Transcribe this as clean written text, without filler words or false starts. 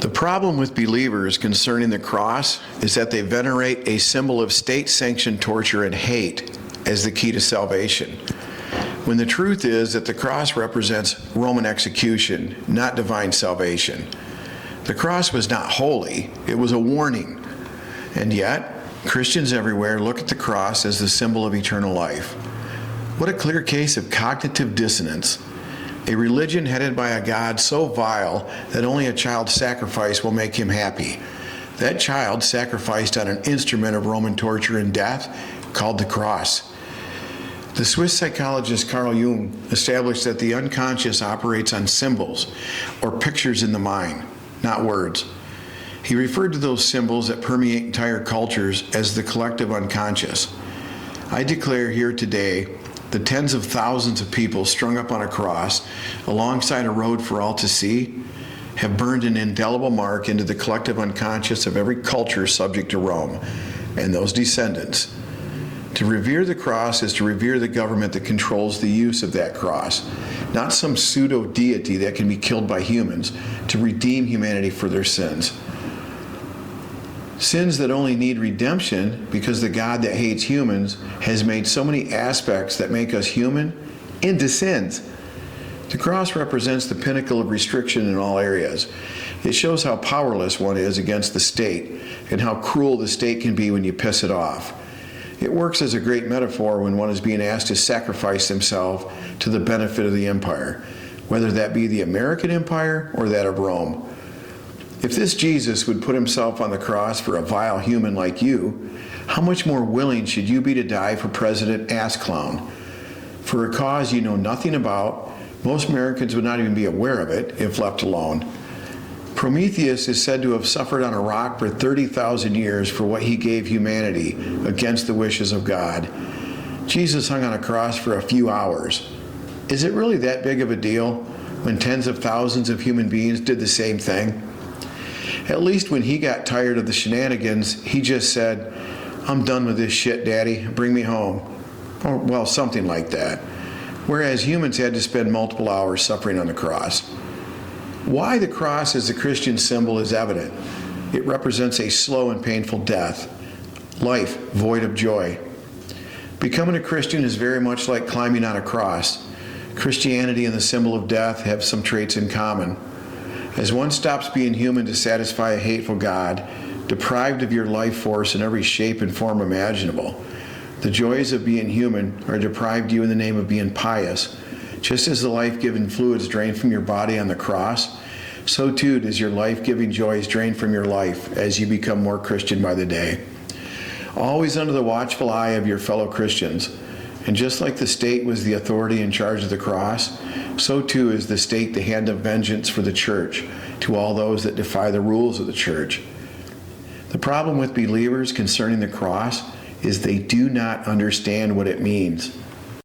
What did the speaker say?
The problem with believers concerning the cross is that they venerate a symbol of state-sanctioned torture and hate as the key to salvation, when the truth is that the cross represents Roman execution, not divine salvation. The cross was not holy, it was a warning. And yet, Christians everywhere look at the cross as the symbol of eternal life. What a clear case of cognitive dissonance. A religion headed by a God so vile that only a child's sacrifice will make him happy. That child sacrificed on an instrument of Roman torture and death called the cross. The Swiss psychologist Carl Jung established that the unconscious operates on symbols or pictures in the mind, not words. He referred to those symbols that permeate entire cultures as the collective unconscious. I declare here today the tens of thousands of people strung up on a cross alongside a road for all to see have burned an indelible mark into the collective unconscious of every culture subject to Rome and those descendants. To revere the cross is to revere the government that controls the use of that cross, not some pseudo-deity that can be killed by humans to redeem humanity for their sins. Sins that only need redemption because the God that hates humans has made so many aspects that make us human into sins. The cross represents the pinnacle of restriction in all areas. It shows how powerless one is against the state and how cruel the state can be when you piss it off. It works as a great metaphor when one is being asked to sacrifice himself to the benefit of the empire, whether that be the American empire or that of Rome. If this Jesus would put himself on the cross for a vile human like you, how much more willing should you be to die for President Ass Clown? For a cause you know nothing about, most Americans would not even be aware of it if left alone. Prometheus is said to have suffered on a rock for 30,000 years for what he gave humanity against the wishes of God. Jesus hung on a cross for a few hours. Is it really that big of a deal when tens of thousands of human beings did the same thing? At least when he got tired of the shenanigans, he just said, "I'm done with this shit, Daddy. Bring me home." Or, well, something like that. Whereas humans had to spend multiple hours suffering on the cross. Why the cross as a Christian symbol is evident. It represents a slow and painful death, life void of joy. Becoming a Christian is very much like climbing on a cross. Christianity and the symbol of death have some traits in common. As one stops being human to satisfy a hateful God, deprived of your life force in every shape and form imaginable, the joys of being human are deprived you in the name of being pious. Just as the life-giving fluids drain from your body on the cross, so too does your life-giving joys drain from your life as you become more Christian by the day. Always under the watchful eye of your fellow Christians. And just like the state was the authority in charge of the cross, so too is the state the hand of vengeance for the church to all those that defy the rules of the church. The problem with believers concerning the cross is they do not understand what it means.